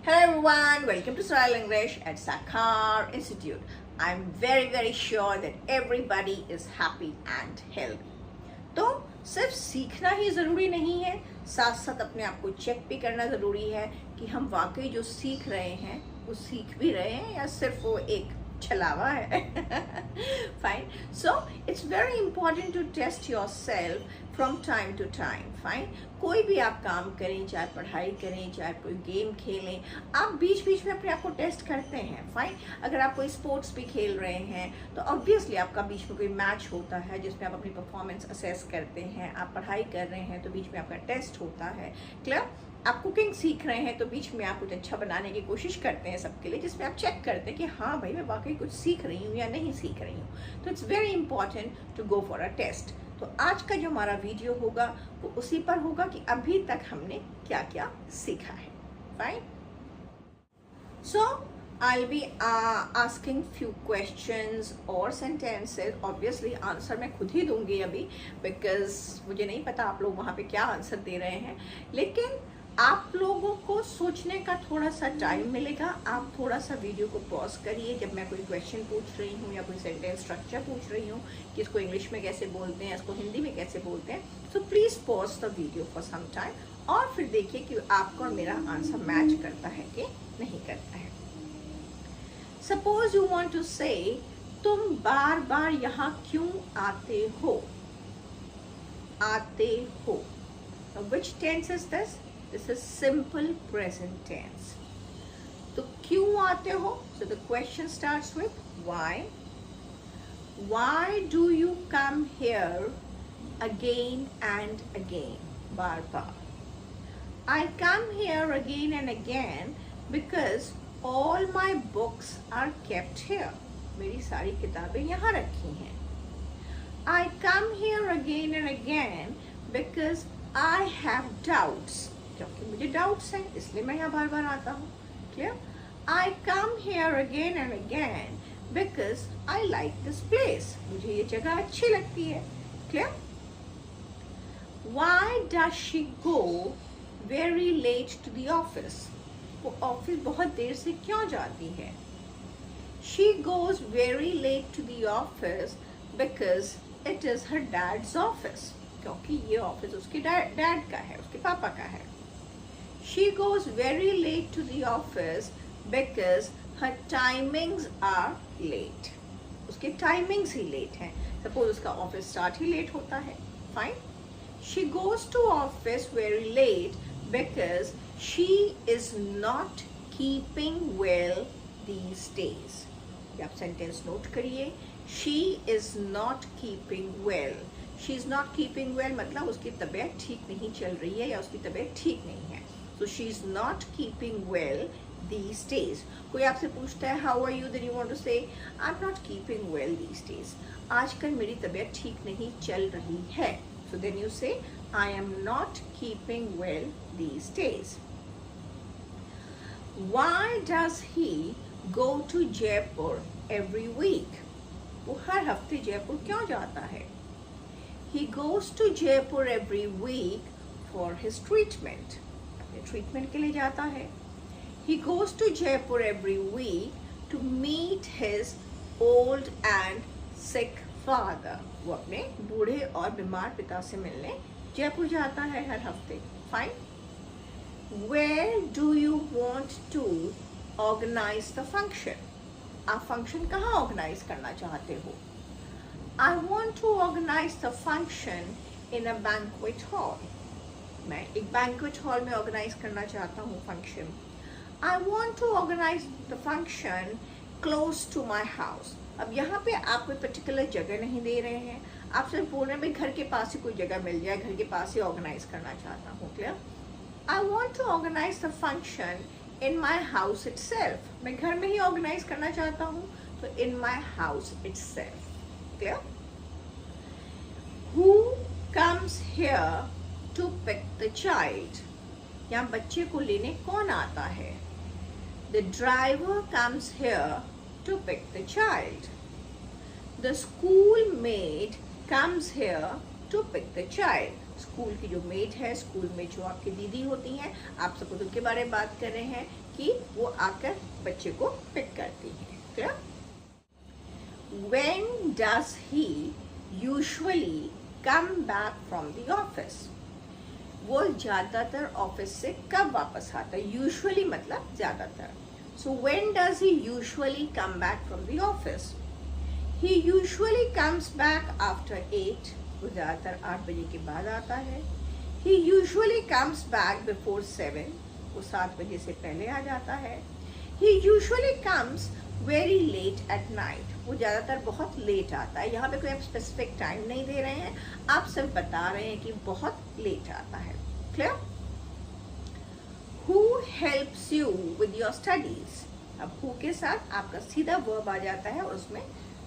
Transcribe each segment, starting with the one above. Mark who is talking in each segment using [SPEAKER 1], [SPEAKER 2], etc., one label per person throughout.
[SPEAKER 1] Hello everyone, welcome to Soil English at Sakhar Institute. I'm very sure that everybody is happy and healthy. तो सिर्फ सीखना ही ज़रूरी नहीं है, साथ साथ अपने आप को चेक भी करना ज़रूरी है कि हम वाकई जो सीख रहे हैं वो सीख भी रहे हैं या सिर्फ वो एक छलावा है. Fine. So it's very important to test yourself from time to time. Fine. कोई भी आप काम करें, चाहे पढ़ाई करें, चाहे कोई गेम खेलें, आप बीच बीच में अपने आप को टेस्ट करते हैं. फाइन. अगर आप कोई स्पोर्ट्स भी खेल रहे हैं तो ऑब्वियसली आपका बीच में कोई मैच होता है जिसमें आप अपनी परफॉर्मेंस असेस करते हैं. आप पढ़ाई कर रहे हैं तो बीच में आपका टेस्ट होता है. क्लियर? आप कुकिंग सीख रहे हैं तो बीच में आप कुछ अच्छा बनाने की कोशिश करते हैं सबके लिए, जिसमें आप चेक करते हैं कि हाँ भाई मैं वाकई कुछ सीख रही हूँ या नहीं सीख रही हूँ. तो it's very important to go for a test. तो आज का जो हमारा वीडियो होगा वो उसी पर होगा कि अभी तक हमने क्या क्या सीखा है. Fine. So I'll be asking few questions or sentences. Obviously answer मैं खुद ही दूंगी अभी, because मुझे नहीं पता आप लोग वहाँ पे क्या आंसर दे रहे हैं, लेकिन आप लोगों को सोचने का थोड़ा सा टाइम मिलेगा. आप थोड़ा सा वीडियो को पॉज करिए जब मैं कोई क्वेश्चन पूछ रही हूँ या कोई सेंटेंस स्ट्रक्चर पूछ रही हूँ कि इसको इंग्लिश में कैसे बोलते हैं, इसको हिंदी में कैसे बोलते हैं. So please pause the video for some time और फिर देखिए कि आपका और मेरा आंसर मैच करता है कि नहीं करता है. सपोज यू वॉन्ट टू से तुम बार बार यहाँ क्यों आते हो. आते हो. Which tense is this? This is simple present tense. तो क्यों आते हो? So the question starts with why. Why do you come here again and again? Bar bar. I come here again and again because all my books are kept here. मेरी सारी किताबें यहाँ रखी हैं. I come here again and again because I have doubts. क्योंकि मुझे doubts हैं इसलिए मैं यहाँ बार बार आता हूँ. Clear? I come here again and again because I like this place. मुझे ये जगह अच्छी लगती है. Clear? Why does she go very late to the office? वो ऑफिस बहुत देर से क्यों जाती है? She goes very late to the office because it is her dad's office. क्योंकि ये ऑफिस उसके डैड का है, उसके पापा का है. She goes very late to the office because her timings are late. उसके टाइमिंग्स ही लेट हैं. सपोज उसका ऑफिस स्टार्ट ही लेट होता है. Fine. She goes to office very late because she is not keeping well these days. ये आप sentence note करिए. She is not keeping well. She is not keeping well मतलब उसकी तबीयत ठीक नहीं चल रही है या उसकी तबीयत ठीक नहीं है. So she is not keeping well these days. कोई आपसे पूछता है how are you, then you want to say I'm not keeping well these days. आजकल मेरी तबीयत ठीक नहीं चल रही है. So then you say I am not keeping well these days. Why does he go to Jaipur every week? वो हर हफ्ते जयपुर क्यों जाता है? He goes to Jaipur every week for his treatment. अपने ट्रीटमेंट के लिए जाता है. He goes to Jaipur every week to meet his old and sick father. वो अपने बूढ़े और बीमार पिता से मिलने जयपुर जाता है हर हफ्ते. Fine. Where do you want to organize the function? आप फंक्शन कहाँ ऑर्गेनाइज करना चाहते हो? I want to organize the function in a banquet hall. मैं एक बैंक्वेट हॉल में ऑर्गेनाइज करना चाहता हूँ function. I want to organize the function close to my house. अब यहाँ पे आप कोई पर्टिकुलर जगह नहीं दे रहे हैं, आप सिर्फ बोल रहे हैं घर के पास ही कोई जगह मिल जाए, घर के पास ही ऑर्गेनाइज करना चाहता हूँ. Clear? I want to organize the function in my house itself. मैं घर में ही ऑर्गेनाइज करना चाहता हूँ, तो in my house itself. Clear? Who comes here to pick the child? यहाँ बच्चे को लेने कौन आता है? The driver comes here to pick the child. The school maid comes here to pick the child. School की जो मेट है, स्कूल में जो आपकी दीदी होती हैं, आप सपोज उनके बारे में बात कर रहे हैं कि वो आकर बच्चे को पिक करती हैं. Clear? When does he usually come back from the office? वो ज़्यादातर ऑफिस से कब वापस आता है? यूजुअली मतलब ज़्यादातर. सो when does he usually come back from the office? He usually comes back after 8. वो ज़्यादातर 8 बजे के बाद आता है. He usually comes back before 7. वो 7 बजे से पहले आ जाता है. He usually comes very late at night. वो ज़्यादातर बहुत लेट आता है. यहाँ पे कोई आप स्पेसिफिक टाइम नहीं दे रहे हैं, आप सिर्फ बता रहे हैं कि बहुत लेट आता है. Clear? Who helps you with your studies? अब who के साथ आपका सीधा वर्ब आ जाता है और उसमें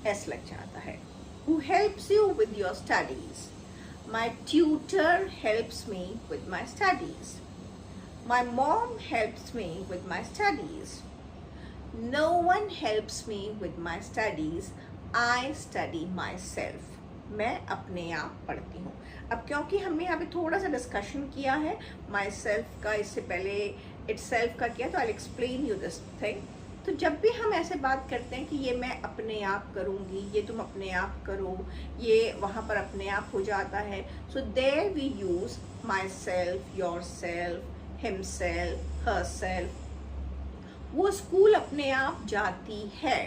[SPEAKER 1] S लग जाता है. Who helps you with your studies? My tutor helps me with my studies. My mom helps me with my studies. No one helps me with my studies. I study myself. मैं अपने आप पढ़ती हूँ. अब क्योंकि हमने यहाँ पे थोड़ा सा डिस्कशन किया है myself का, इससे पहले itself का किया, तो I'll explain you this thing. तो जब भी हम ऐसे बात करते हैं कि ये मैं अपने आप करूँगी, ये तुम अपने आप करो, ये वहाँ पर अपने आप हो जाता है. So there we use myself, yourself, himself, herself. वो स्कूल अपने आप जाती है.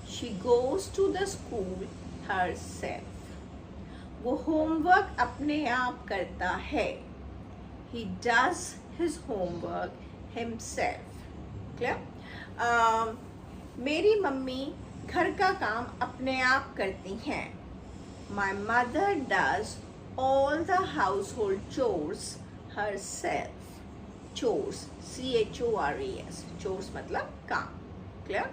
[SPEAKER 1] She goes to the school herself. वो होमवर्क अपने आप करता है. He does his homework himself. Clear? मेरी मम्मी घर का काम अपने आप करती हैं. My mother does all the household chores herself. Chores, CHORES, chores मतलब काम. Clear?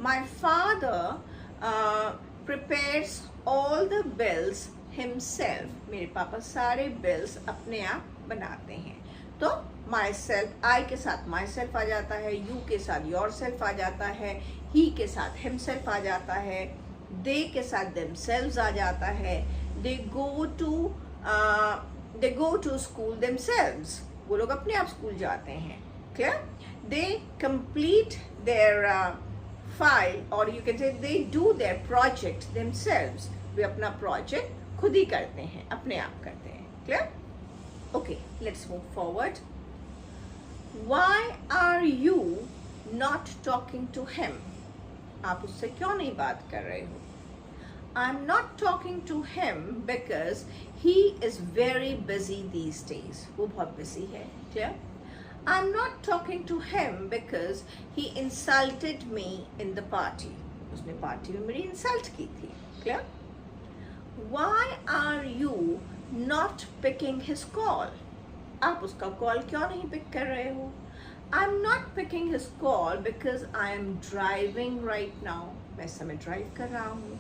[SPEAKER 1] My father prepares all the bills himself. मेरे पापा सारे बिल्स अपने आप बनाते हैं. तो माई सेल्फ, आई के साथ माई सेल्फ आ जाता है, यू के साथ योर सेल्फ आ जाता है, ही के साथ हिमसेल्फ आ जाता है, दे के साथ देमसेल्व्स आ जाता है. They go to school themselves. वो लोग अपने आप स्कूल जाते हैं. Clear? They complete their file, और you can say they do their project themselves. वे अपना प्रोजेक्ट खुद ही करते हैं, अपने आप करते हैं. Clear? Okay, let's move forward. Why are you not talking to him? आप उससे क्यों नहीं बात कर रहे हो? I'm not talking to him because he is very busy these days. वो बहुत busy है. Clear? I'm not talking to him because he insulted me in the party. उसने पार्टी में मेरी इंसल्ट की थी. Clear? Why are you not picking his call? आप उसका कॉल क्यों नहीं पिक कर रहे हो? I'm not picking his call because I am driving right now. मैं इस समय ड्राइव कर रहा हूँ.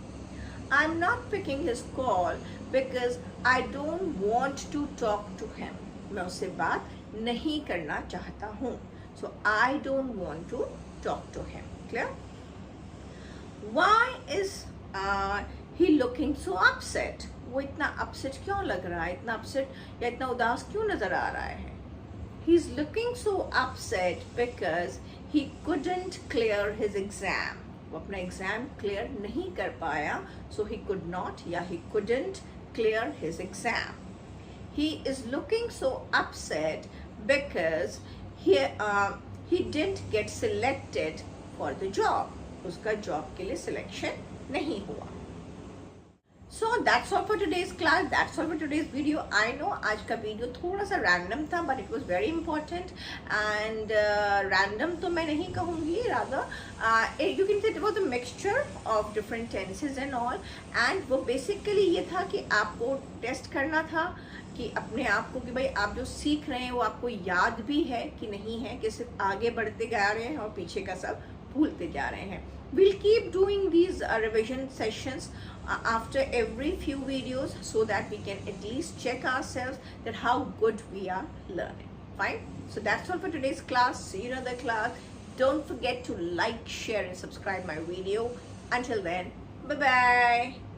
[SPEAKER 1] I'm not picking his call because I don't want to talk to him. मैं उससे बात नहीं करना चाहता हूँ. So I don't want to talk to him. Clear? Why is he looking so upset? वो इतना अपसेट क्यों लग रहा है? इतना अपसेट या इतना उदास क्यों नजर आ रहा है? He is looking so upset because he couldn't clear his exam. वो अपना एग्जाम क्लियर नहीं कर पाया. So he could not या he couldn't clear his exam. He is looking so upset because he didn't get selected for the job. उसका job के लिए selection नहीं हुआ. So that's all for today's class. That's all for today's video. I know आज का video थोड़ा सा random था, but it was very important. And random तो मैं नहीं कहूँगी, rather you can say it was a mixture of different tenses and all. And वो basically ये था कि आपको टेस्ट करना था कि अपने आप को कि भाई आप जो सीख रहे हैं वो आपको याद भी है कि नहीं है, कि सिर्फ आगे बढ़ते जा रहे हैं और पीछे का सब भूलते जा रहे हैं. We'll keep doing these revision sessions after every few videos so that we can at least check ourselves that how good we are learning. Fine? So that's all for today's class. See you in another class. Don't forget to like, share and subscribe my video. Until then, bye-bye.